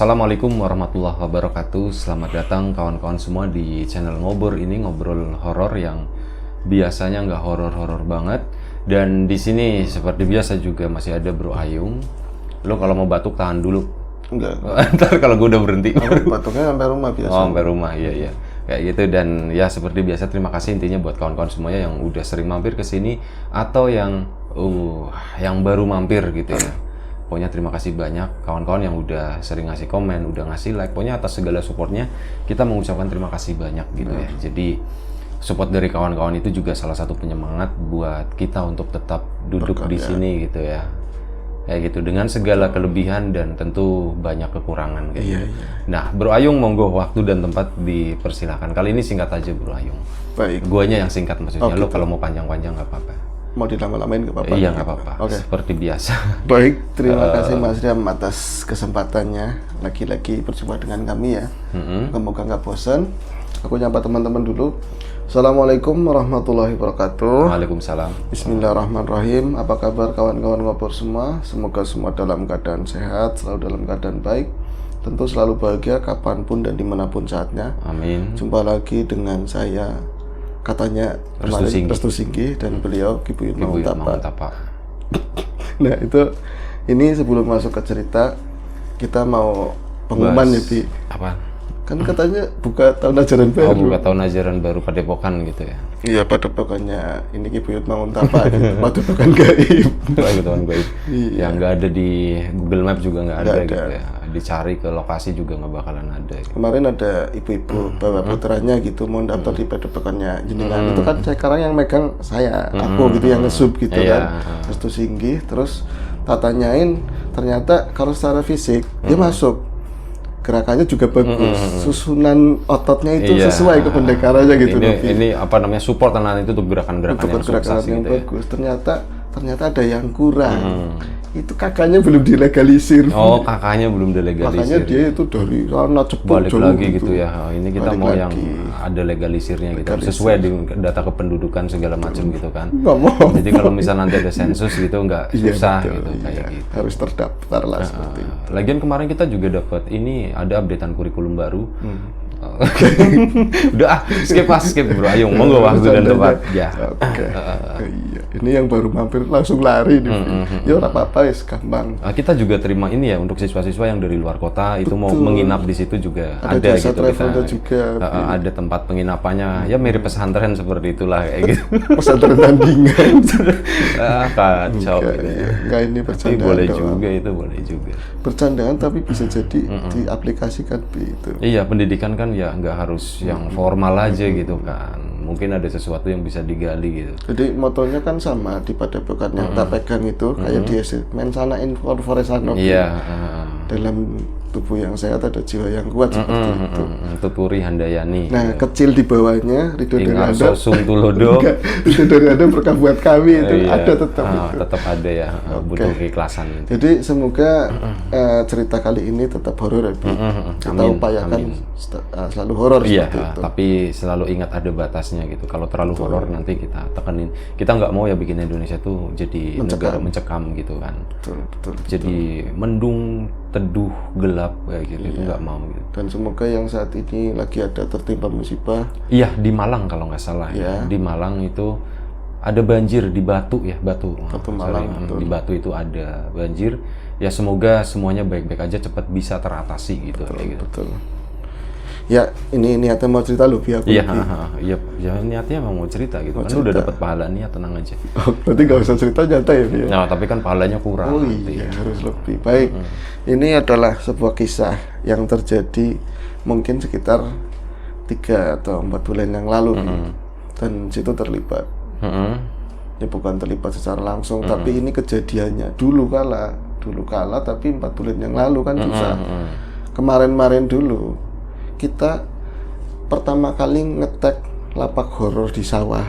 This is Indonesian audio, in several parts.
Assalamualaikum warahmatullahi wabarakatuh. Selamat datang kawan-kawan semua di channel Ngobor ini, ngobrol horor yang biasanya nggak horor-horor banget. Dan di sini seperti biasa juga masih ada Bro Ayung. Lo kalau mau batuk tahan dulu. Enggak. Ntar kalau gue udah berhenti. Batuknya sampai rumah biasa. Oh, sampai rumah, iya. Kayak gitu. Dan ya seperti biasa terima kasih intinya buat kawan-kawan semuanya yang udah sering mampir ke sini atau yang baru mampir gitu ya. Pokoknya terima kasih banyak kawan-kawan yang udah sering ngasih komen, udah ngasih like. Pokoknya atas segala supportnya kita mengucapkan terima kasih banyak gitu ya. Jadi support dari kawan-kawan itu juga salah satu penyemangat buat kita untuk tetap duduk di sini gitu ya. Kayak gitu dengan segala kelebihan dan tentu banyak kekurangan gitu. Iya. Nah, Bro Ayung monggo waktu dan tempat dipersilahkan. Kali ini singkat aja Bro Ayung. Baik. Guanya yang singkat maksudnya. Lo gitu. kalau mau panjang-panjang nggak apa-apa. Mau dilama-lamain nggak apa-apa? Iya nggak apa-apa. Oke. Seperti biasa. Baik, terima kasih Mas Riam atas kesempatannya. Lagi-lagi berjumpa dengan kami ya. Semoga nggak bosan. Aku nyapa teman-teman dulu. Assalamualaikum warahmatullahi wabarakatuh. Waalaikumsalam. Bismillahirrahmanirrahim. Apa kabar kawan-kawan Ngobor semua? Semoga semua dalam keadaan sehat, selalu dalam keadaan baik. Tentu selalu bahagia kapanpun dan dimanapun saatnya. Amin. Jumpa lagi dengan saya, katanya kemarin Restu Singgi dan beliau Kibu Yud Manguntapa. Nah itu, ini sebelum masuk ke cerita, kita mau pengumuman ya Bi. Apa? Kan katanya buka tahun ajaran baru. Buka tahun ajaran baru Padepokan gitu ya. Iya, padepokannya ini Kibu Yud Manguntapa gitu. Padepokan gaib. Padepokan gaib. Iya. Yang nggak ada di Google Map juga nggak ada ada gitu ya. Dicari ke lokasi juga nggak bakalan ada. Gitu. Kemarin ada ibu-ibu bawa putranya gitu mau daftar di padepokannya jenengan. Itu kan sekarang yang megang saya, aku gitu yang nge-sub gitu kan. Restu Singgi, terus tak tanyain ternyata kalau secara fisik dia masuk. Gerakannya juga bagus, susunan ototnya itu sesuai ke pendekarannya gitu. Ini apa namanya support anak itu untuk gerakan-gerakan yang sukses yang gitu bagus. Ternyata ada yang kurang. Itu kakaknya belum dilegalisir. Oh, kakaknya belum dilegalisir. Makanya dia itu dari sana cepet balik jauh lagi gitu ya. Ini kita balik mau lagi. yang ada legalisirnya gitu. Sesuai dengan data kependudukan segala macam gitu kan. Nggak mau. Jadi kalau misal nanti ada sensus gitu nggak susah betul, gitu kayak gitu. Harus terdaftar lah seperti itu. Lagian kemarin kita juga dapat ini ada updatean kurikulum baru. Udah skip Bro Ayung, monggo waktu dan tempat ya. Oke. Iya, ini yang baru mampir langsung lari nih. Ya ora apa-apa wis gampang. Kita juga terima ini ya untuk siswa-siswa yang dari luar kota itu mau menginap di situ juga ada jasa gitu travel juga. Ada tempat penginapannya ya mirip pesantren seperti itulah kayak gitu. Pesantren tandingan. Kacau gitu. Enggak ini Tapi bercandaan. boleh juga itu boleh juga. Bercandaan tapi bisa jadi diaplikasikan itu. Iya, pendidikan kan ya nggak harus yang formal aja gitu kan. Mungkin ada sesuatu yang bisa digali gitu. Jadi motonya kan sama di padepokan yang tak pegang itu kayak di mensana in corpore sano. Iya. Dalam tubuh yang sehat ada jiwa yang kuat seperti itu. Tuturi Handayani. Nah, kecil di bawahnya Ridho dari Ingat Anda. sosum tulodo. Ridho dari Anda berkah buut kami itu ada tetap itu. Tetap ada ya, butuh keikhlasan. Jadi semoga cerita kali ini tetap horor ya, Bi. Kita upayakan selalu horor Iya, seperti itu. tapi selalu ingat ada batasnya gitu. Kalau terlalu horor nanti kita tekenin. Kita nggak mau ya bikin Indonesia tuh jadi negara mencekam gitu kan. Betul. Jadi mendung, teduh, gelap kayak gitu. Itu nggak mau gitu. Dan semoga yang saat ini lagi ada tertimpa musibah. Iya, di Malang kalau nggak salah. Ya. Di Malang itu ada banjir di Batu ya, Batu Malang, di Batu itu ada banjir. Ya semoga semuanya baik-baik aja, cepat bisa teratasi gitu. Kayak gitu. Betul. Ya, ini niatnya mau cerita loh, Bi. Iya, niatnya emang mau cerita gitu. Kan udah dapat pahala niat, tenang aja. Oh, berarti nggak usah cerita nyata ya, Bi. Nah, tapi kan pahalanya kurang. Oh iya, harus lebih baik. Ini adalah sebuah kisah yang terjadi mungkin sekitar 3 atau 4 bulan yang lalu, dan situ terlibat. Ini bukan terlibat secara langsung, tapi ini kejadiannya dulu kala, tapi 4 bulan yang lalu kan susah. Kemarin dulu kita pertama kali ngetek lapak horor di sawah.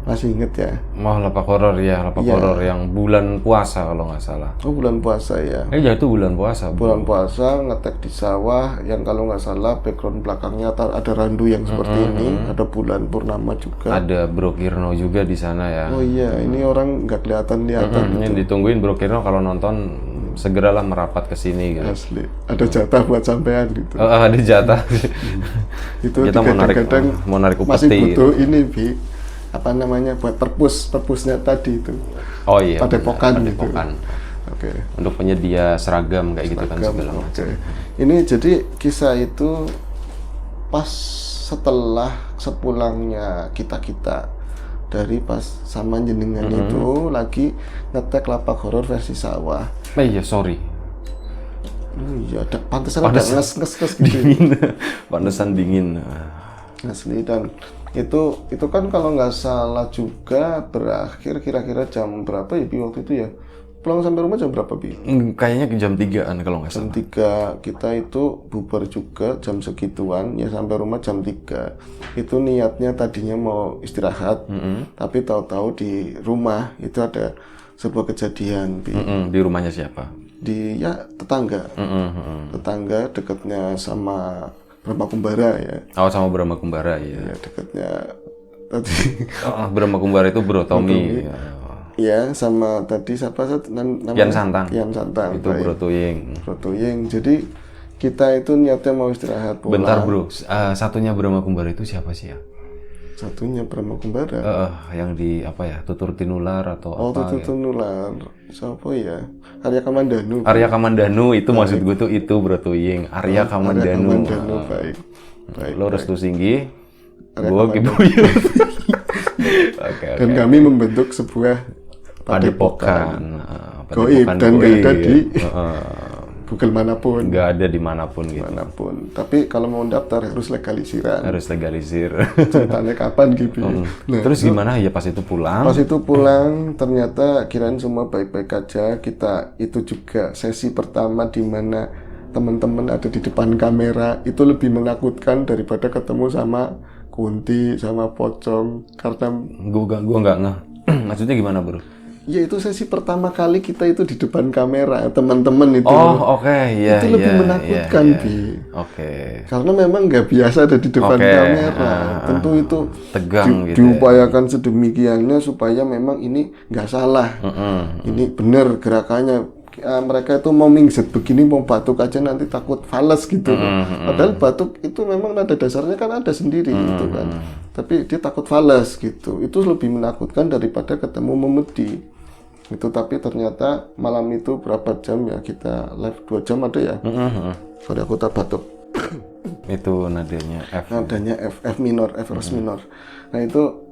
Masih inget ya? Mau lapak horor ya, horor yang bulan puasa kalau nggak salah. Oh, bulan puasa ya. Ya itu bulan puasa. Bulan puasa ngetek di sawah yang kalau nggak salah background belakangnya ada randu yang seperti ini, ada bulan purnama juga. Ada Bro Kirno juga di sana ya. Oh iya, ini orang nggak kelihatan. Ini ditungguin Bro Kirno kalau nonton segeralah merapat ke sini gitu. Asli. Ada jatah buat sampean gitu. Ada jatah. Itu Kita mau narik masih upeti. butuh ini Bi, apa namanya, buat perpusnya tadi itu. Oh iya. Padepokan benar, gitu. Padepokan. Oke. Untuk penyedia seragam kayak gitu kan Seragam, segala macam. oke. Ini jadi kisah itu pas setelah sepulangnya kita dari pas sama jenengan itu lagi ngetek lapak horor versi sawah. Iya, sorry. Oh iya, pantesan ada nges gitu. Dingin. Pantesan dingin. Asli. Dan itu kan kalau nggak salah juga berakhir kira-kira jam berapa ya Bi waktu itu ya? Pulang sampai rumah jam berapa Bi? Kayaknya jam 3-an kalau nggak Jam salah. 3 kita itu bubar juga jam segituan ya, sampai rumah jam 3. Itu niatnya tadinya mau istirahat, tapi tahu-tahu di rumah itu ada sebuah kejadian Bi. Di rumahnya siapa? Di ya tetangga. Tetangga dekatnya sama Brahma Kumbara ya. Oh, sama Brahma Kumbara ya. Ya dekatnya tadi. Brahma Kumbara itu Bro Tommy. Ya, sama tadi siapa namanya? Yan Santang. Yan Santang. Itu Bro Tuying. Bro Tuying. Jadi kita itu niatnya mau istirahat pulang. Bentar Bro, satunya Brahma Kumbara itu siapa sih ya? Satunya Brahma Kumbara. Yang di apa ya? Tutur Tinular atau apa? Tutur Tinular. Siapa ya? Arya Kamandanu. Arya Kamandanu itu maksud gue tuh itu Bro Tuying. Arya Kamandanu. Baik. Lo Restu Singgi. Arya Gue Kiboyo. Oke. Dan kami membentuk sebuah Padepokan. Goib dan nggak ada di Google manapun. Nggak ada dimanapun gitu. Manapun. Tapi kalau mau daftar harus legalisiran. Harus legalisir. Ceritanya kapan gitu. Nah, Terus gimana ya pas itu pulang? Pas itu pulang ternyata kirain semua baik-baik aja. Kita itu juga sesi pertama di mana teman-teman ada di depan kamera itu lebih menakutkan daripada ketemu sama Kunti sama Pocong, karena Gua nggak ngeh. Maksudnya gimana Bro? ya itu sesi pertama kali kita itu di depan kamera, teman-teman itu. Oh oke, iya. Itu lebih menakutkan Bi. Oke. Karena memang nggak biasa ada di depan kamera. Tentu itu tegang gitu. Diupayakan sedemikiannya supaya memang ini nggak salah. Ini benar gerakannya. Mereka itu mau mingset begini, mau batuk aja nanti takut fales gitu. Padahal batuk itu memang nada dasarnya kan ada sendiri gitu kan. Tapi dia takut fales gitu. Itu lebih menakutkan daripada ketemu memedi. Itu tapi ternyata malam itu berapa jam ya kita live 2 jam ada ya. Sorry aku tak batuk. Itu nadanya F. Nadanya F minor, F minor. Nah itu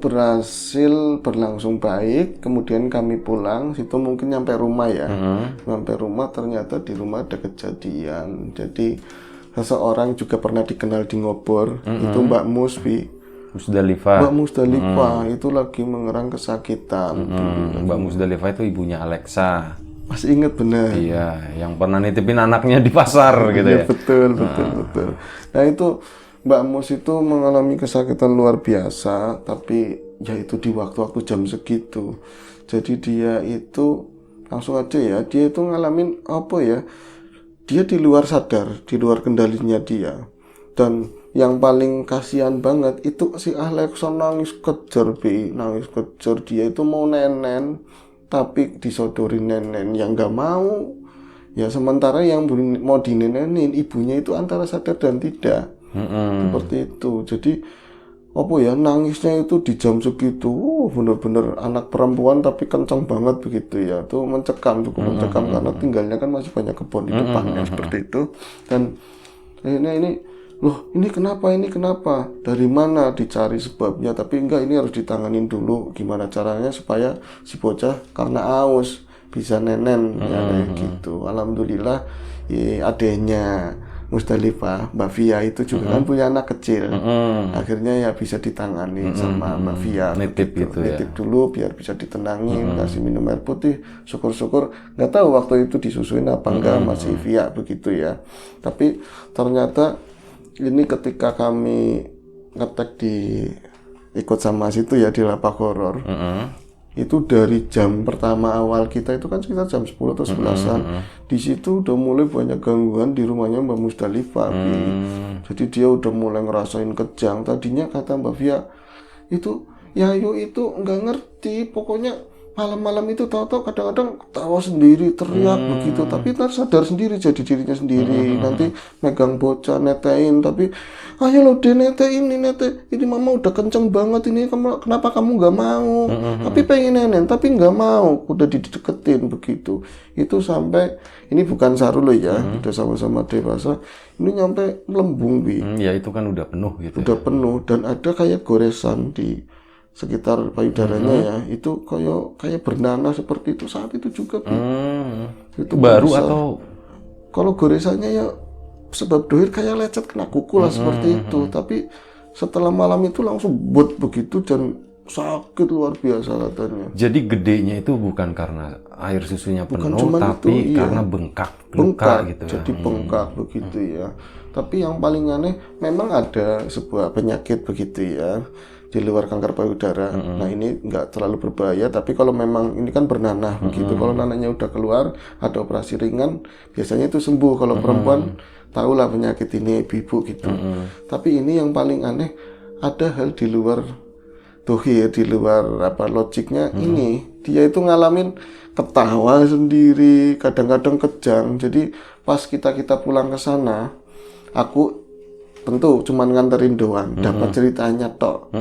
berhasil berlangsung baik. Kemudian kami pulang, situ mungkin nyampe rumah ya. Sampai rumah ternyata di rumah ada kejadian. Jadi seseorang juga pernah dikenal di Ngobor, itu Mbak Musbi. Musdalifah. Mbak Musdalifah itu lagi mengerang kesakitan. Mbak Musdalifah itu ibunya Alexa. Masih ingat benar? Iya, yang pernah nitipin anaknya di pasar gitu ya. Betul. Nah itu Mbak Mus itu mengalami kesakitan luar biasa, tapi ya itu di waktu-waktu jam segitu. Jadi dia itu langsung aja ya, dia itu ngalamin apa ya? Dia di luar sadar, di luar kendalinya dia. Dan yang paling kasihan banget itu si Alexa nangis kejar dia itu mau nenen, tapi disodorin nenen yang nggak mau. Ya sementara yang mau dinenenin ibunya itu antara sadar dan tidak. Seperti itu. Jadi apa ya, nangisnya itu di jam segitu bener-bener anak perempuan tapi kencang banget begitu ya. Itu cukup mencekam karena tinggalnya kan masih banyak kebun di depannya seperti itu. Dan akhirnya ini kenapa? Dari mana dicari sebabnya? Tapi enggak, ini harus ditanganin dulu. Gimana caranya supaya si bocah karena aus bisa nenen ya kayak gitu. Alhamdulillah adanya Musdalifah, Mbak Via itu juga kan punya anak kecil. Akhirnya ya bisa ditangani sama Mbak Via. Nitip gitu ya. Nitip dulu biar bisa ditenangin, kasih minum air putih. Syukur-syukur, nggak tahu waktu itu disusuin apa enggak, masih Via begitu ya. Tapi ternyata ini ketika kami ngetek ikut sama situ ya di lapak horor. Itu dari jam pertama awal kita itu kan sekitar jam 10 atau 11-an. Di situ udah mulai banyak gangguan di rumahnya Mbak Musdalifah. Jadi dia udah mulai ngerasain kejang. Tadinya kata Mbak Via itu Yayu itu nggak ngerti, pokoknya malam-malam itu tahu-tahu kadang-kadang tawa sendiri, teriak begitu, tapi ntar sadar sendiri jadi dirinya sendiri. Nanti megang bocah, netein, tapi ayo lo deh netein ini mama udah kenceng banget ini, kenapa kamu nggak mau? Tapi pengen nenek, tapi nggak mau, udah dideketin begitu. Itu sampai ini bukan saru loh ya, udah sama-sama dewasa, ini nyampe melembung Bi. Ya itu kan udah penuh gitu. Udah penuh dan ada kayak goresan di sekitar payudaranya ya, itu kayak bernanah seperti itu saat itu juga Bi. Itu baru besar. atau Kalau goresannya ya sebab dohir kayak lecet kena kuku lah seperti itu, tapi setelah malam itu langsung buat begitu dan sakit luar biasa katanya. jadi gedenya itu bukan karena air susunya penuh, cuman tapi itu, iya. karena luka gitu ya. Jadi bengkak begitu ya. Tapi yang paling aneh memang ada sebuah penyakit begitu ya di luar kanker payudara. Nah ini nggak terlalu berbahaya, tapi kalau memang ini kan bernanah begitu, kalau nanahnya udah keluar ada operasi ringan biasanya itu sembuh. Kalau perempuan tahulah penyakit ini ibu-ibu gitu. Tapi ini yang paling aneh, ada hal di luar dohir, di luar logiknya. Ini dia itu ngalamin ketawa sendiri, kadang-kadang kejang. Jadi pas kita pulang ke sana, aku tentu cuman nganterin doang, dapat ceritanya tok,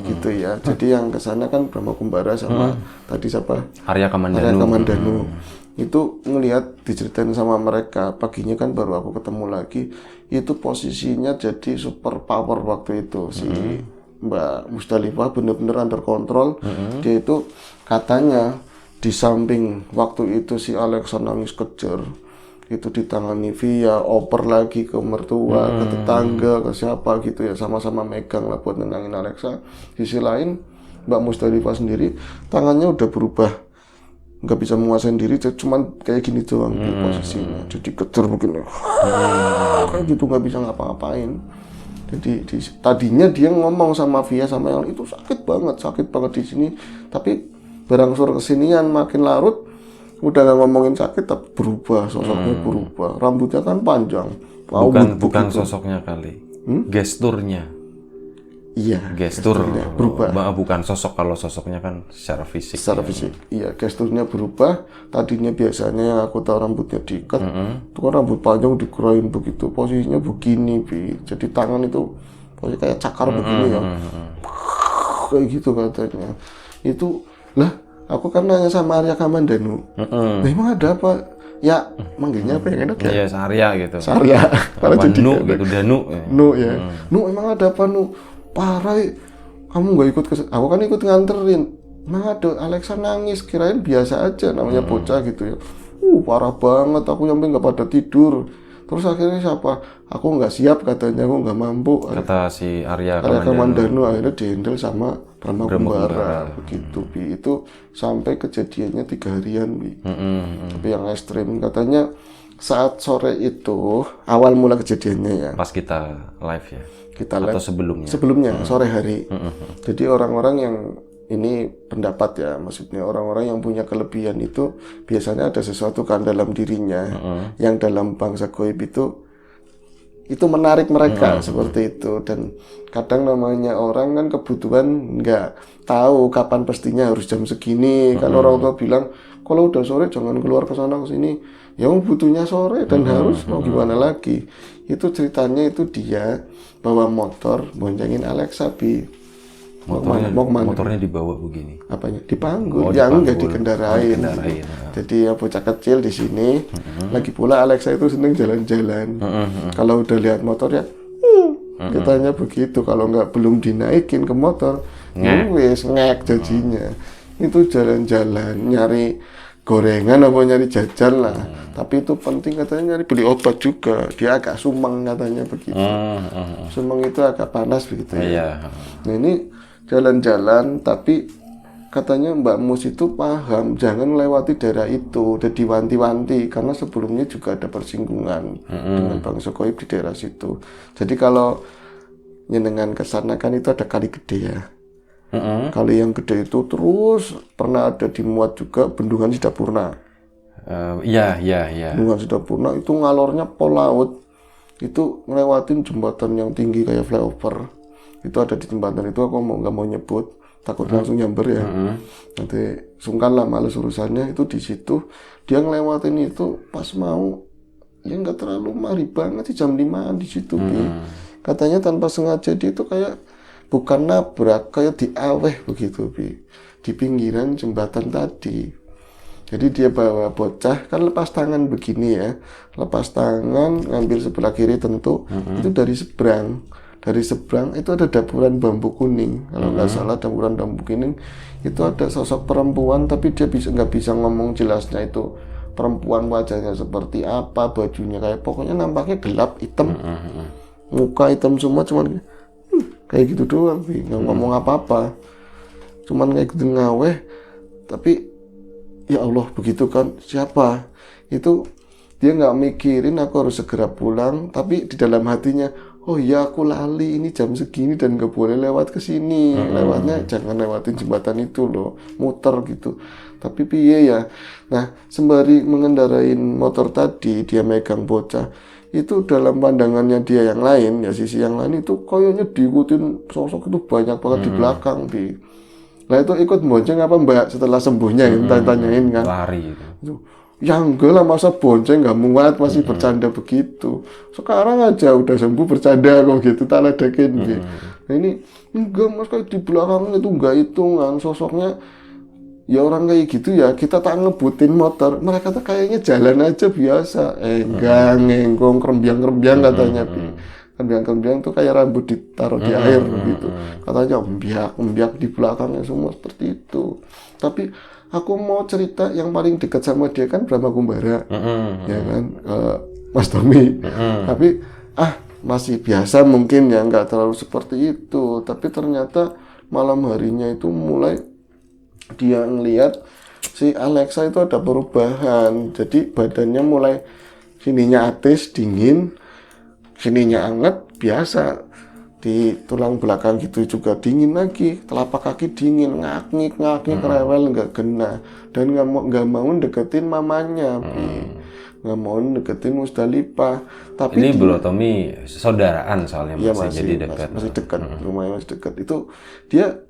gitu ya. Jadi yang kesana kan Brahma Kumbara sama tadi siapa? Arya Arya Kamandanu. Kamandanu. Itu ngelihat diceritain sama mereka, paginya kan baru aku ketemu lagi, itu posisinya jadi super power waktu itu si Mbak Musdalifah bener-bener under kontrol. Dia itu katanya di samping waktu itu si Alexa nangis kejer, itu ditangani via oper lagi ke mertua, ke tetangga, ke siapa gitu ya, sama-sama megang lah buat nenangin Alexa. Sisi lain Mbak Musdalifah sendiri tangannya udah berubah, nggak bisa menguasai diri, cuman kayak gini doang posisinya, jadi kejer begini, kayak gitu nggak bisa ngapa-ngapain. Jadi tadinya dia ngomong sama Via sama yang itu sakit banget di sini, tapi berangsur kesinian makin larut udah nggak ngomongin sakit, tapi berubah sosoknya, berubah, rambutnya kan panjang, Bukan sosoknya kali, gesturnya. Iya, Gestur berubah. Bukan sosok, kalau sosoknya kan secara fisik. Secara fisik, iya, gesturnya berubah. Tadinya biasanya yang aku tahu rambutnya diikat, itu kan rambut panjang dikeroin begitu, posisinya begini, Bi. Jadi tangan itu posisi kayak cakar begini ya, kayak gitu katanya. Itu lah, aku kan nanya sama Arya Kamandanu, nah emang ada apa? Ya, manggilnya apa yang enak ya? Iya, Arya gitu. Arya, kalau jadi Nu gitu, Danu. Nu ya, Nu emang ada apa Nu? Parah, kamu nggak ikut aku kan ikut nganterin. Emang ada, Alexa nangis, kirain biasa aja, namanya bocah gitu ya. Parah banget, aku nyampe nggak pada tidur. Terus akhirnya siapa? Aku nggak siap katanya, aku nggak mampu. Kata si Arya Kamandanu akhirnya dihandle sama Brahma Kumbara begitu Bi. Itu sampai kejadiannya 3 harian Bi. Tapi yang ekstrim katanya saat sore itu awal mula kejadiannya ya. Pas kita live ya. Kita atau live sebelumnya sore hari. Jadi orang-orang yang ini pendapat ya, maksudnya orang-orang yang punya kelebihan itu biasanya ada sesuatu kan dalam dirinya yang dalam bangsa goib itu menarik mereka seperti itu. Dan kadang namanya orang kan kebutuhan nggak tahu kapan pastinya harus jam segini. Kan orang tua bilang kalau udah sore jangan keluar ke sana ke sini. Ya butuhnya sore dan harus, mau gimana lagi. Itu ceritanya itu dia bawa motor boncengin Alexa Bi. Motornya dibawa begini. Apanya? Dipanggul, yang nggak dikendarain. Jadi ya bocah kecil di sini. Lagi pula Alexa itu seneng jalan-jalan. Kalau udah lihat motor ya, katanya begitu. Kalau belum dinaikin ke motor, wes ngek jadinya. Itu jalan-jalan nyari gorengan apa nyari jajan lah. Tapi itu penting katanya nyari beli obat juga. Dia agak sumeng katanya begitu. Sumeng itu agak panas begitu ya. Nah ini jalan-jalan, tapi katanya Mbak Mus itu paham jangan lewati daerah itu, udah diwanti-wanti karena sebelumnya juga ada persinggungan dengan bangsa goib di daerah situ. Jadi kalau nyenengan kesana kan itu ada kali gede ya. Kali yang gede itu terus pernah ada dimuat juga Bendungan Sidapurna. Iya. Bendungan Sidapurna itu ngalornya pol laut, itu ngelewatin jembatan yang tinggi kayak flyover. Itu ada di jembatan itu, aku nggak mau nyebut, takut langsung nyamber ya. Nanti sungkan lah males urusannya, itu di situ dia ngelewatin itu pas mau ya nggak terlalu mari banget sih, jam 5 di situ Bi. Katanya tanpa sengaja dia itu kayak bukan nabrak, kayak diaweh begitu Bi, di pinggiran jembatan tadi. Jadi dia bawa bocah, kan lepas tangan begini ya, lepas tangan ngambil sebelah kiri tentu, itu dari seberang. Dari seberang itu ada dapuran bambu kuning, kalau nggak salah dapuran bambu kuning itu ada sosok perempuan, tapi dia nggak bisa ngomong jelasnya itu perempuan, wajahnya seperti apa, bajunya kayak, pokoknya nampaknya gelap hitam, muka hitam semua, cuman kayak gitu doang, nggak ngomong apa-apa, cuman kayak gitu ngaweh. Tapi ya Allah, begitu kan, siapa itu, dia nggak mikirin aku harus segera pulang, tapi di dalam hatinya, oh ya aku lali, ini jam segini dan nggak boleh lewat ke sini, lewatnya jangan lewatin jembatan itu loh, muter gitu. Tapi piye ya. Nah, sembari mengendarain motor tadi, dia megang bocah, itu dalam pandangannya dia yang lain, ya sisi yang lain itu kayaknya diikutin sosok itu banyak banget di belakang Bi. Nah itu ikut bonceng apa Mbak setelah sembuhnya, tanyain kan. Lari itu. Ya enggak lah, masa bonceng nggak muat, masih bercanda begitu. Sekarang aja udah sembuh bercanda kok gitu, tak ledekin Bi. Nah ini enggak mas, kayak di belakang itu enggak hitungan sosoknya. Ya orang kayak gitu ya, kita tak ngebutin motor, mereka tuh kayaknya jalan aja biasa, enggak ngengkong, kerembiang katanya Bi. Kerembiang tuh kayak rambut ditaruh di air gitu, katanya embiak di belakangnya semua seperti itu. Tapi aku mau cerita yang paling dekat sama dia kan Brahma Kumbara, ya kan, Mas Tommy. Tapi masih biasa mungkin ya, nggak terlalu seperti itu. Tapi ternyata malam harinya itu mulai dia ngelihat si Alexa itu ada perubahan. Jadi badannya mulai sininya atis dingin, sininya hangat biasa, di tulang belakang gitu juga dingin lagi, telapak kaki dingin, ngaknik rewel, nggak kena, dan nggak mau deketin mamanya, nggak mau deketin Musdalifah. Tapi ini Bro Tommy saudaraan soalnya, ya masih jadi dekat, masih dekat, lumayan masih dekat. Itu dia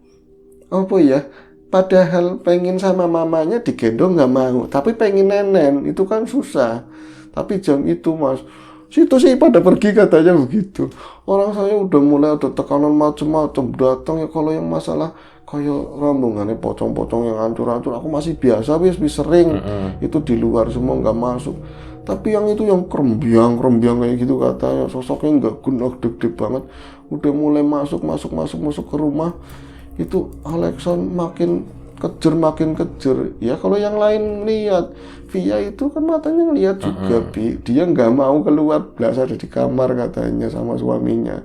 apa ya? Padahal pengen sama mamanya digendong nggak mau, tapi pengen nenen itu kan susah. Tapi jam itu mas, situ sih pada pergi katanya begitu. Orang saya udah mulai ada tekanan macam-macam datang ya. Kalau yang masalah kayak rombongannya pocong-pocong yang hancur-hancur, aku masih biasa, wis sering itu di luar semua nggak masuk. Tapi yang itu yang kerembiang kayak gitu katanya, sosoknya nggak guna, gede banget, udah mulai masuk ke rumah. Itu Alexon makin kejer ya. Kalau yang lain lihat, Via itu kan matanya ngelihat juga Bi. Dia nggak mau keluar, belas ada di kamar katanya sama suaminya.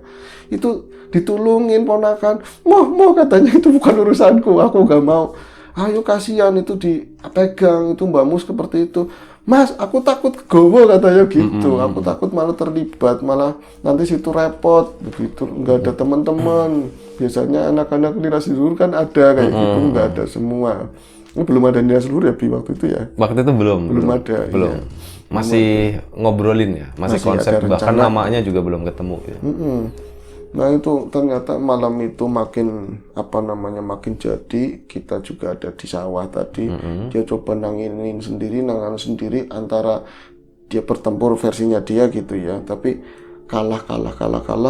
Itu ditulungin ponakan, mau katanya itu bukan urusanku, aku nggak mau. Ayo kasihan itu dipegang, itu Mbak Mus seperti itu. Mas, aku takut gowo katanya gitu. Aku takut malah terlibat, malah nanti situ repot begitu. Nggak ada teman-teman. Biasanya anak-anak nira luhur kan ada kayak gitu, nggak ada semua. Ini belum ada nira luhur ya Bi waktu itu ya? Waktu itu belum ada. Belum. Iya. Masih ngobrolin ya, masih konsep, bahkan namanya juga belum ketemu ya. Nah itu ternyata malam itu makin makin jadi. Kita juga ada di sawah tadi. Dia coba nanganin sendiri antara dia bertempur versinya dia gitu ya, tapi kalah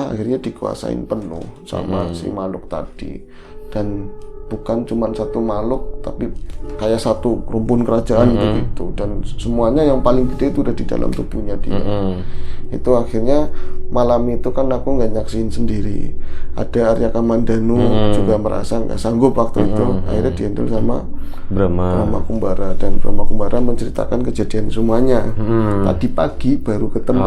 akhirnya dikuasain penuh sama si makhluk tadi. Dan bukan cuma satu makhluk, tapi kayak satu rumpun kerajaan begitu, dan semuanya yang paling gede itu udah di dalam tubuhnya dia. Itu akhirnya malam itu kan aku nggak nyaksiin sendiri, ada Arya Kamandanu juga merasa nggak sanggup waktu itu, akhirnya dihandle sama Brahma Kumbara, dan Brahma Kumbara menceritakan kejadian semuanya. Tadi pagi baru ketemu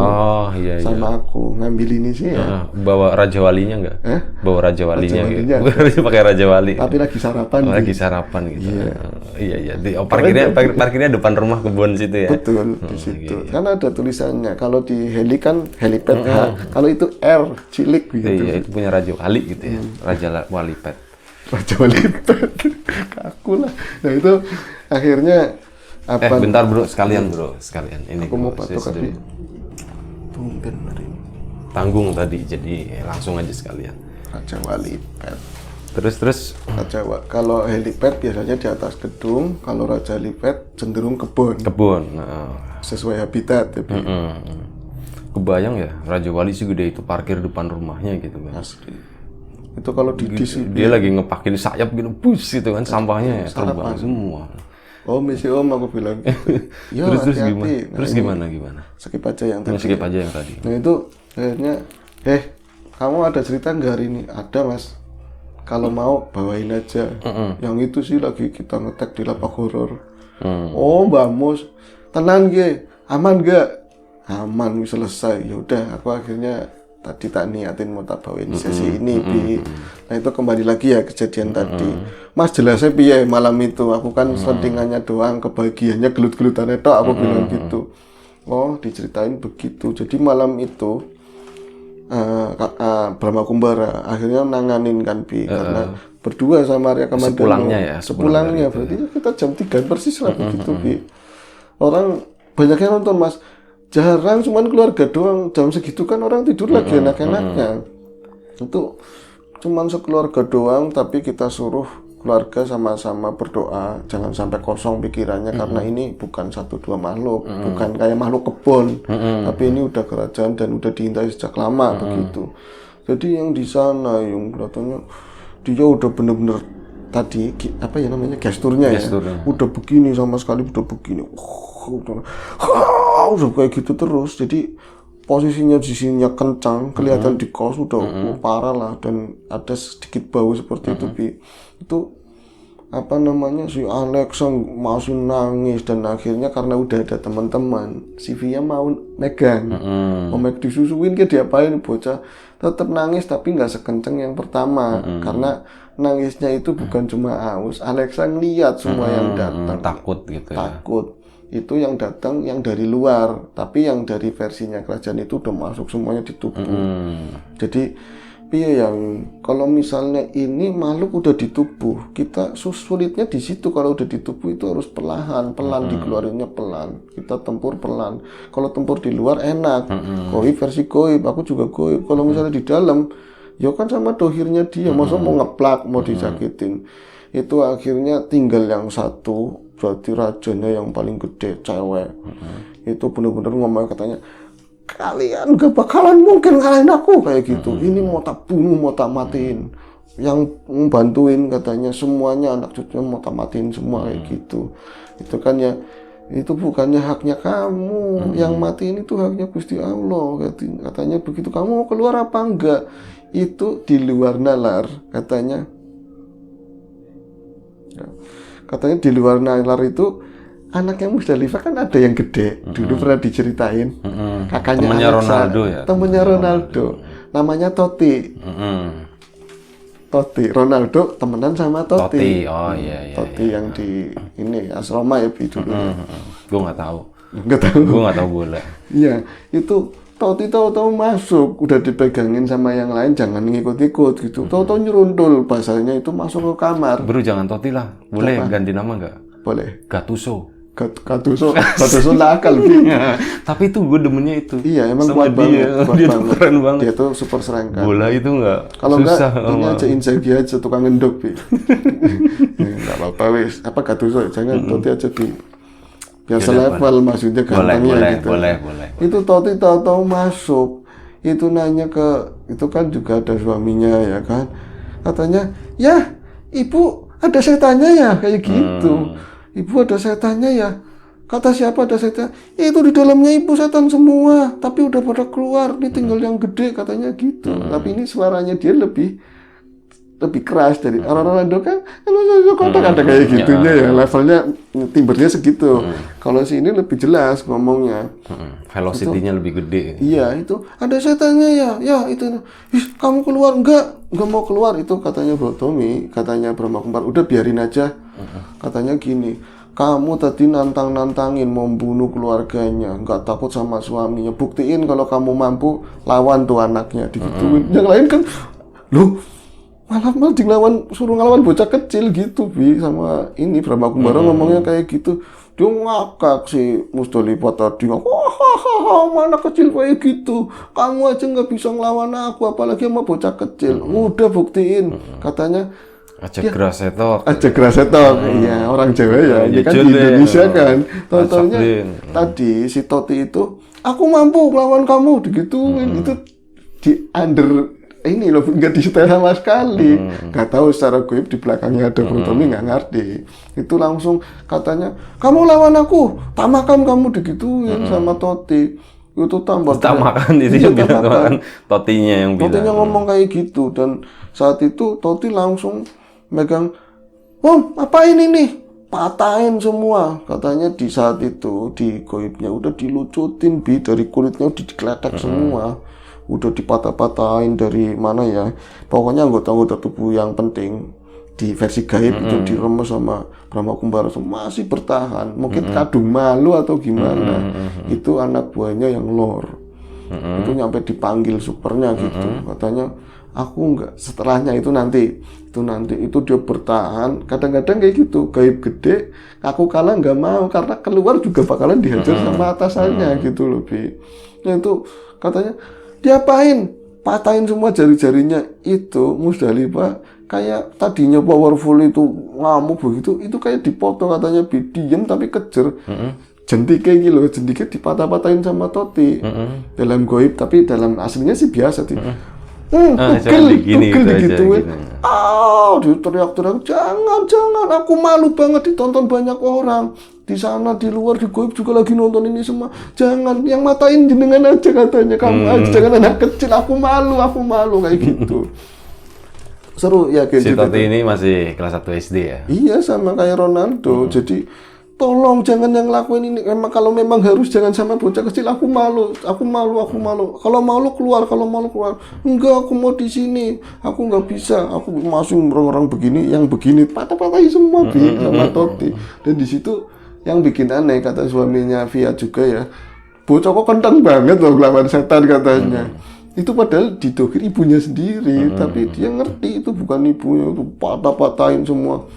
sama aku, ngambil ini sih ya. Bawa Raja Walinya nggak? Bawa Raja Walinya gitu. Bukan pakai Raja Wali. Tapi lagi sarapan. Lagi sarapan gitu. Iya. Parkirnya depan rumah kebun situ ya. Betul, di situ. Karena ada tulisannya. Kalau di heli kan helipad H, kalau itu R cilik gitu. Iya, itu punya Raja Wali gitu ya. Raja Walipad. Raja Walipad. Kaku lah. Nah itu akhirnya bentar bro, sekalian. Ini aku mau patok tadi. Tumben hari ini. Tanggung tadi, jadi langsung aja sekalian. Raja Walipad. Terus Raja kalau helipad biasanya di atas gedung, kalau raja helipad cenderung kebun kebun. sesuai habitat ya, Bi. Kebayang ya, Raja Wali segede itu parkir depan rumahnya gitu kan. Asli. Itu kalau di Dia lagi ngepakin sayap gitu, bus gitu kan, sampahnya ya terbang semua. Misi Om aku bilang gitu. Ya, Terus hati-hati. gimana? Nah, Terus ini gimana? skip aja yang tadi. Skip aja yang tadi. Nah itu akhirnya, kamu ada cerita nggak hari ini? Ada mas. Kalau mau bawain aja. Yang itu sih lagi kita ngetek di lapak horor. Oh Mbak Mus, tenang ge, aman gak? Aman, wis selesai. Ya udah, aku akhirnya tadi tak niatin mau tak bawain di sesi ini, Bi. Nah itu kembali lagi ya kejadian tadi. Mas jelasnya piye malam itu? Aku kan settingannya doang, kebahagiaannya gelut-gelutannya tok, aku bilang gitu. Oh diceritain begitu. Jadi malam itu Brahma Kumbara akhirnya nanganin kan, Bi, karena berdua sama Arya Kamandano. Sepulangnya ya? Sepulangnya, berarti kita jam 3 persis lah begitu, Bi. Orang banyak yang nonton, Mas. Jarang, cuman keluarga doang. Jam segitu kan orang tidur lagi enak-enaknya. Itu cuman sekeluarga doang, tapi kita suruh keluarga sama-sama berdoa. Jangan sampai kosong pikirannya, karena ini bukan 1-2 makhluk. Bukan kayak makhluk kebun. Tapi ini udah kerajaan dan udah diintai sejak lama begitu. Jadi yang di sana, yang kelihatannya dia udah bener-bener tadi, apa ya namanya, gesturnya ya. Udah begini sama sekali, udah begini. Udah kayak gitu terus. Jadi posisinya di sininya kencang, kelihatan di kos udah parah lah, dan ada sedikit bau seperti itu, Bi. Itu apa namanya, si Alex masih nangis, dan akhirnya karena udah ada teman-teman, si Via mau megang, mau disusuin, dia diapain, bocah tetap nangis tapi nggak sekenceng yang pertama, karena nangisnya itu bukan cuma aus. Alexa ngeliat semua yang datang, takut gitu ya. Takut. Itu yang datang yang dari luar, tapi yang dari versinya kerajaan itu udah masuk semuanya di tubuh. Jadi piye yang kalau misalnya ini makhluk udah di tubuh, kita sulitnya di situ. Kalau udah di tubuh itu harus pelan dikeluarinnya pelan. Kita tempur pelan. Kalau tempur di luar enak. Goib versi goib, aku juga goib. Kalau misalnya di dalam, ya kan sama dohirnya dia, masa mau ngeplak, mau disakitin. Itu akhirnya tinggal yang satu, berarti rajanya yang paling gede, cewek. Itu bener-bener ngomong, katanya, kalian gak bakalan mungkin ngalahin aku, kayak gitu. Ini mau tak bunuh, mau tak matiin. Yang membantuin katanya semuanya anak cucunya mau tak matiin semua, kayak gitu. Itu kan ya, itu bukannya haknya kamu, yang matiin itu haknya Gusti Allah, katanya begitu. Kamu mau keluar apa enggak? Itu di luar nalar, katanya di luar nalar itu anaknya Musdalifah kan ada yang gede. Dulu pernah diceritain, kakaknya temennya Alexa, Ronaldo ya, temennya Ronaldo, namanya Totti. Ronaldo temenan sama Totti. Oh iya. Totti yang di ini asrama ya, Bi, dulu. Gue nggak tahu. Gue nggak tahu bola. Iya, itu Totti tahu-tahu masuk, udah dipegangin sama yang lain, jangan ngikut-ikut gitu. Tahu-tahu nyerundul, bahasanya itu masuk ke kamar. Bro, jangan Totti lah. Boleh ganti nama nggak? Boleh. Gattuso nakal, Bi. Tapi itu gue demennya itu. Iya, emang sama kuat banget. Dia tuh keren banget. Dia tuh super serangkat. Bola itu nggak kalau nggak, susah. ini aja Inzaghi aja, tukang ngendok, Bi. Nggak apa-apa wis. Apa Gattuso, jangan Totti aja, Bi. Biasa level, maksudnya gantengnya gitu. Boleh. Itu Totti tahu-tahu masuk. Itu nanya ke, itu kan juga ada suaminya ya kan. Katanya, ya ibu ada setannya ya, kayak gitu. Ibu ada setannya ya. Kata siapa ada setan? Itu di dalamnya ibu setan semua, tapi udah pada keluar. Ini tinggal yang gede, katanya gitu. Tapi ini suaranya dia lebih keras dari Ronaldo kan. Ada kayak gitunya ya, levelnya timbernya segitu. Kalau sini lebih jelas ngomongnya. Velocity-nya lebih gede. Iya, itu ada setannya ya. Ya itu. Kamu keluar enggak mau keluar, itu katanya Bro Tommy, katanya Brahma Kumbara. Udah biarin aja. Katanya gini, kamu tadi nantangin membunuh keluarganya, nggak takut sama suaminya. Buktiin kalau kamu mampu, lawan tuh anaknya. Digituin. Yang lain kan, loh, malah suruh ngelawan bocah kecil gitu, Bi. Sama ini Brahma Kumbara ngomongnya kayak gitu. Dia ngakak si Musdalifah tadi, wah mana kecil kayak gitu, kamu aja nggak bisa ngelawan aku, apalagi sama bocah kecil. Udah buktiin, katanya Aja grasetok. aja grasetok. Iya, orang Jawa ya, ini kan di Indonesia kan. Tontonnya tadi si Toti itu, aku mampu melawan kamu, digituin. Itu di under ini loh, nggak disetel sama sekali. Nggak tahu secara goib di belakangnya ada Bro Tommy, nggak ngerti. Itu langsung katanya, kamu lawan aku, tak makan kamu, digituin sama Toti. Itu tambah tak makan itu yang bilang kan Totinya yang bilang. Totinya ngomong kayak gitu, dan saat itu Toti langsung megang, apa ini nih? Patahin semua, katanya di saat itu di goibnya udah dilucutin dari kulitnya udah dikeletek semua. Udah dipatah-patahin dari mana ya, pokoknya anggota-anggota tubuh yang penting di versi gaib itu diremes sama Brahma Kumbara masih bertahan, mungkin kadung malu atau gimana. Itu anak buahnya yang lor, itu nyampe dipanggil supernya gitu, katanya aku enggak, setelahnya itu nanti dia bertahan, kadang-kadang kayak gitu, gaib gede aku kalah nggak mau, karena keluar juga bakalan dihajar sama atasannya gitu loh Bi. Nah itu katanya diapain? Patahin semua jari-jarinya. Itu Musdalifah kayak tadinya powerful itu ngamuk begitu, itu kayak dipotong katanya, diem tapi kejer. Jentike gitu, jentike dipatah-patahin sama Toti. Dalam goib, tapi dalam aslinya sih biasa sih. Tugel digituin. Dia teriak-teriak, jangan, aku malu banget ditonton banyak orang. Di sana, di luar, di goib juga lagi nonton ini semua. Jangan, yang matain jenengan aja katanya, kamu aja, jangan anak kecil, aku malu kayak gitu. Seru ya kayak si Toti ini masih kelas 1 SD ya? Iya, sama kayak Ronaldo. Jadi tolong jangan yang lakuin ini. Kalau memang harus, jangan sama bocah kecil. Aku malu. Kalau mau lu keluar, Enggak, aku mau di sini. Aku nggak bisa. Aku masuk orang-orang begini, yang begini patah-patahin semua sama Toti. Dan di situ yang bikin aneh, kata suaminya Via juga ya, bocah kok kentang banget loh lawan setan katanya. Itu padahal didokir ibunya sendiri, tapi dia ngerti itu bukan ibunya, itu patah-patahin semua.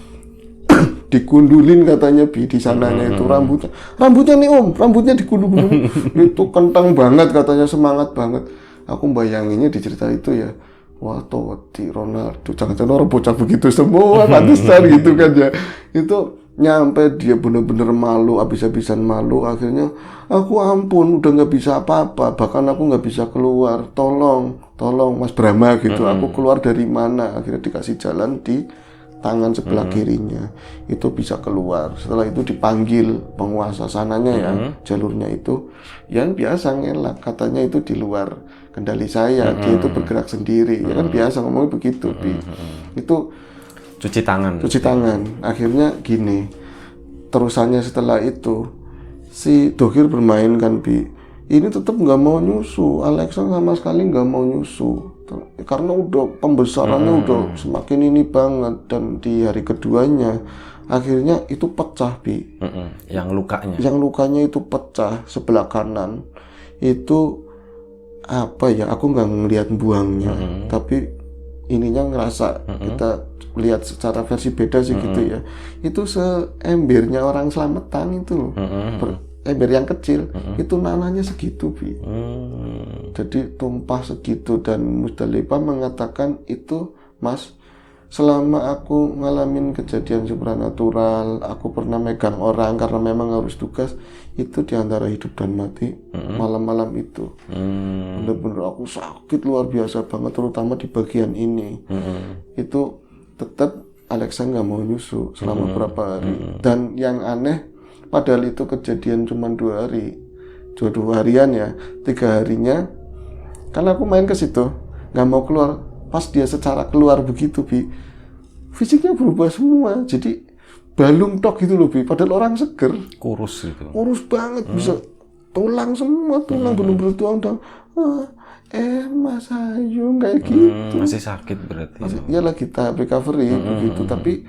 Dikundulin katanya di sananya itu rambutnya nih Om, rambutnya dikundul-kundul. Itu kentang banget katanya, semangat banget. Aku bayanginnya di cerita itu ya, wah Totti, Ronaldo, jangan-jangan orang bocah begitu semua, pantesan gitu kan ya. Itu nyampe dia bener-bener malu, habis-habisan malu. Akhirnya aku ampun, udah nggak bisa apa-apa, bahkan aku nggak bisa keluar, tolong Mas Brahma gitu, aku keluar dari mana? Akhirnya dikasih jalan di tangan sebelah kirinya, itu bisa keluar. Setelah itu dipanggil penguasa sananya ya, jalurnya itu yang biasa ngelak, katanya itu di luar kendali saya, dia itu bergerak sendiri, ya kan biasa ngomongnya begitu. Itu cuci tangan. Akhirnya gini, terusannya setelah itu si Dokir bermain kan ini tetap nggak mau nyusu. Alexa sama sekali nggak mau nyusu karena udah pembesarannya udah semakin ini banget. Dan di hari keduanya akhirnya itu pecah yang lukanya itu pecah sebelah kanan. Itu apa ya, aku nggak ngelihat buangnya, tapi ininya ngerasa kita lihat secara versi beda sih gitu ya. Itu seembernya orang selamatan itu loh, ember yang kecil, itu nanahnya segitu jadi tumpah segitu. Dan Musdalifah mengatakan itu, Mas, selama aku ngalamin kejadian supranatural, aku pernah megang orang karena memang harus tugas, itu diantara hidup dan mati malam-malam itu. Bener-bener aku sakit luar biasa banget, terutama di bagian ini. Itu tetap Alexa nggak mau nyusu selama berapa hari. Dan yang aneh, padahal itu kejadian cuma 2 hari, 2 harian ya, 3 harinya karena aku main ke situ nggak mau keluar. Pas dia secara keluar begitu fisiknya berubah semua, jadi balung tok gitu loh padahal orang seger, kurus banget, bisa tulang semua, bener-bener tulang. Mas Ayu kayak gitu. Masih sakit berarti. Ya lagi tahap recovery begitu, tapi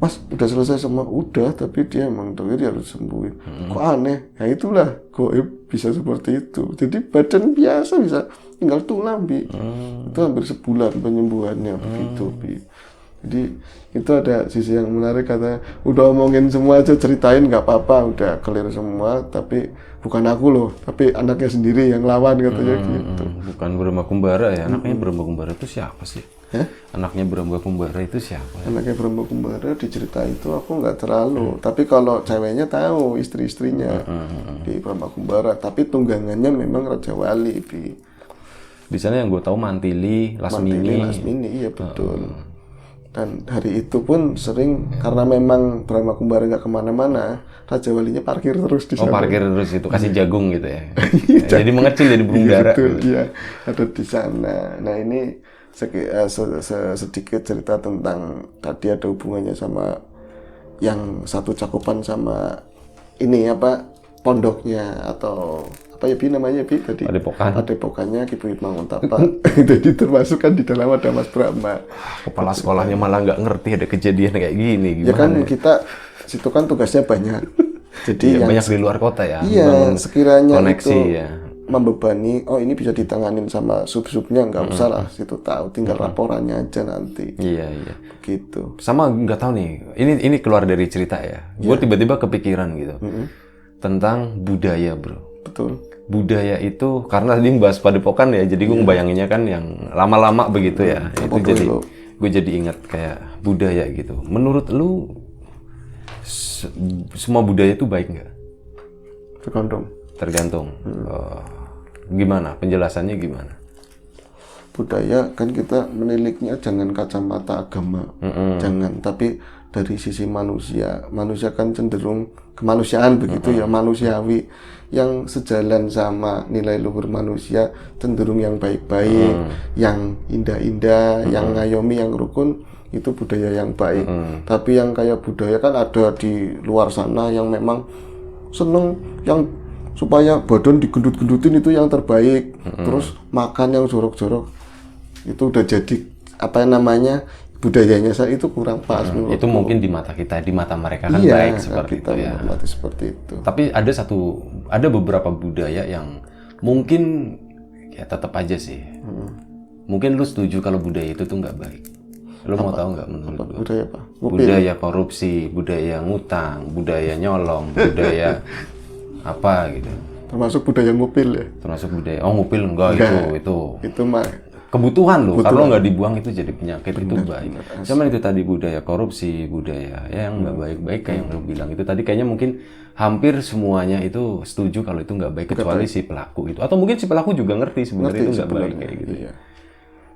Mas udah selesai semua, udah, tapi dia emang dia harus sembuhin. Kok aneh? Ya itulah goib bisa seperti itu. Jadi badan biasa bisa tinggal tulang Itu hampir sebulan penyembuhannya begitu Jadi itu ada sisi yang menarik, katanya udah omongin semua aja, ceritain nggak apa-apa, udah clear semua, tapi bukan aku loh, tapi anaknya sendiri yang lawan, katanya gitu. Bukan Brahma Kumbara ya, anaknya Brahma Kumbara itu siapa sih? Hah? Anaknya Brahma Kumbara itu siapa? Anaknya Brahma Kumbara di cerita itu aku nggak terlalu, tapi kalau ceweknya tahu istri-istrinya di Brahma Kumbara, tapi tunggangannya memang Raja Wali Di sana yang gue tahu Mantili, Lasmini. Lasmini, iya betul. Dan hari itu pun sering, karena memang Brahma Kumbara nggak kemana-mana, Raja Walinya parkir terus di sana. Oh, parkir terus itu, kasih jagung gitu ya. Jadi mengecil jadi burung dara. Betul, iya, ada di sana. Nah ini sedikit cerita tentang tadi ada hubungannya sama yang satu cakupan sama ini apa pondoknya atau apa ya Bi namanya Bi tadi? Padepokannya Ki Buyut Manguntapa. Jadi termasuk kan di dalam ada Mas Brahma. Kepala sekolahnya malah nggak ngerti ada kejadian kayak gini. Gimana? Ya kan kita situ kan tugasnya banyak. Jadi ya, banyak di luar kota ya. Iya, sekiranya koneksi itu ya. Membebani, oh ini bisa ditanganin sama sub-subnya, nggak usah lah, situ tahu, tinggal laporannya aja nanti. Iya. Gitu. Sama nggak tahu nih, ini keluar dari cerita ya. Gue tiba-tiba kepikiran gitu tentang budaya, bro. Betul. Budaya itu karena tadi bahas padepokan ya, jadi gue ngebayanginnya kan yang lama-lama begitu ya. Itu jadi gue jadi ingat kayak budaya gitu. Menurut lu semua budaya itu baik nggak? Tergantung. Gimana? Penjelasannya gimana? Budaya kan kita meniliknya jangan kacamata agama, jangan, tapi dari sisi manusia. Manusia kan cenderung kemanusiaan begitu ya, manusiawi, yang sejalan sama nilai luhur manusia, cenderung yang baik-baik, yang indah-indah, yang ngayomi, yang rukun, itu budaya yang baik. Tapi yang kayak budaya kan ada di luar sana yang memang seneng yang supaya badan digendut-gendutin itu yang terbaik, terus makan yang jorok-jorok, itu udah jadi apa namanya budayanya saya itu kurang pas. Itu mungkin di mata kita, di mata mereka kan baik seperti itu ya. Seperti itu. Tapi ada beberapa budaya yang mungkin ya tetap aja sih. Mungkin lu setuju kalau budaya itu tuh nggak baik. Lu mau tahu nggak menurut lu? Budaya apa? Budaya korupsi, budaya ngutang, budaya nyolong, budaya apa gitu. Termasuk budaya ngupil ya? Termasuk budaya, ngupil enggak. Itu mah kebutuhan loh, kalau nggak dibuang itu jadi penyakit. Itu baik. Cuman itu tadi budaya korupsi, budaya ya yang nggak baik-baik kayak yang lo bilang itu tadi, kayaknya mungkin hampir semuanya itu setuju kalau itu nggak baik, kecuali si pelaku itu, atau mungkin si pelaku juga ngerti sebenarnya itu nggak baik kayak gitu. Iya.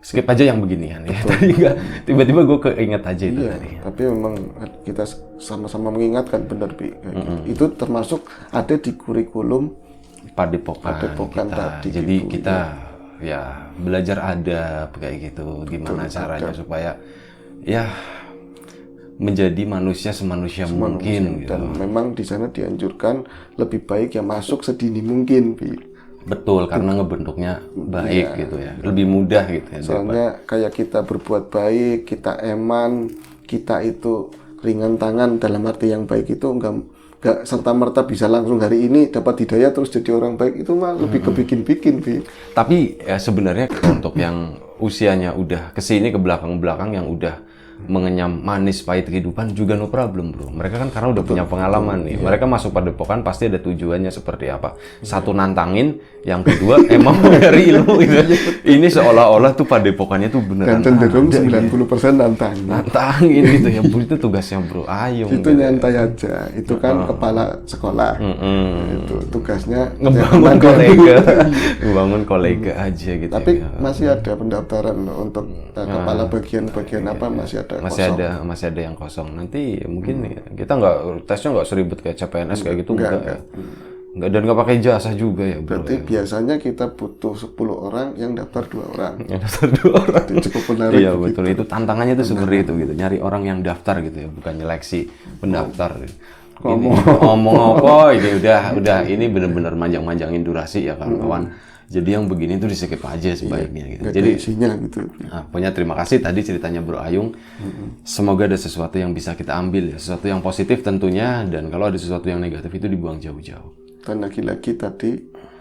Skip aja yang beginian ya. Tadi nggak, tiba-tiba gue keinget aja itu tadi. Tapi memang kita sama-sama mengingatkan benar Bi. Itu termasuk ada di kurikulum padepokan kita. Tadi. Jadi gitu, kita ya belajar adab kayak gitu, gimana caranya supaya ya menjadi manusia semanusia mungkin gitu. Dan memang di sana dianjurkan lebih baik ya masuk sedini mungkin Bi. Betul, karena ngebentuknya baik gitu ya, lebih mudah gitu ya. Soalnya kayak kita berbuat baik, kita eman, kita itu ringan tangan dalam arti yang baik itu enggak serta-merta bisa langsung hari ini dapat hidayah terus jadi orang baik, itu mah lebih kebikin-bikin Bi. Tapi ya sebenarnya untuk yang usianya udah kesini ke belakang-belakang yang udah mengenyam manis pahit kehidupan juga no problem bro. Mereka kan karena udah punya pengalaman nih. Mereka masuk padepokan pasti ada tujuannya seperti apa. Satu nantangin, yang kedua emang nyari ilmu gitu. Ini seolah-olah tuh padepokannya tuh beneran. Dan cenderung 90% nantangin. Nantangin gitu ya bro, itu tugasnya bro. Ayo. Itu gitu, nyantai aja. Itu kan kepala sekolah. Itu tugasnya ngebangun kolega. Ngebangun kolega aja gitu. Tapi masih ada pendaftaran untuk kepala bagian-bagian apa masih ada yang kosong. Nanti mungkin kita tesnya nggak seribet kayak CPNS kayak gitu enggak. Dan nggak pakai jasa juga ya bro. Berarti biasanya kita butuh 10 orang, yang daftar 2 orang. Yang daftar 2 orang. Itu cukup menarik. Iya betul, itu tantangannya tuh seperti itu gitu. Nyari orang yang daftar gitu ya, bukan nyeleksi pendaftar. Ngomong apa ini udah ini benar-benar manjang-manjangin durasi ya kawan-kawan. Jadi yang begini tuh di-skip aja sebaiknya gitu. Jadi isinya gitu. Nah, pokoknya terima kasih tadi ceritanya Bro Ayung. Semoga ada sesuatu yang bisa kita ambil ya, sesuatu yang positif tentunya, dan kalau ada sesuatu yang negatif itu dibuang jauh-jauh. Dan lagi-lagi tadi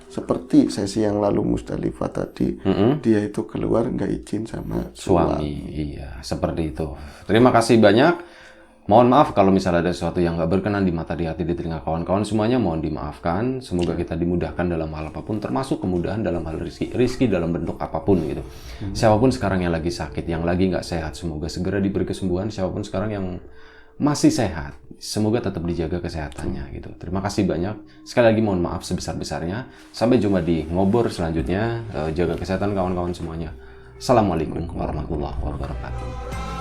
seperti sesi yang lalu Musdalifah tadi, dia itu keluar nggak izin sama Suami. Iya, seperti itu. Terima kasih banyak. Mohon maaf kalau misalnya ada sesuatu yang nggak berkenan di mata, di hati, di telinga kawan-kawan semuanya, mohon dimaafkan. Semoga kita dimudahkan dalam hal apapun, termasuk kemudahan dalam hal rizki dalam bentuk apapun gitu. Siapapun sekarang yang lagi sakit, yang lagi nggak sehat, semoga segera diberi kesembuhan. Siapapun sekarang yang masih sehat, semoga tetap dijaga kesehatannya gitu. Terima kasih banyak. Sekali lagi mohon maaf sebesar-besarnya. Sampai jumpa di ngobor selanjutnya. Jaga kesehatan kawan-kawan semuanya. Assalamualaikum warahmatullahi wabarakatuh.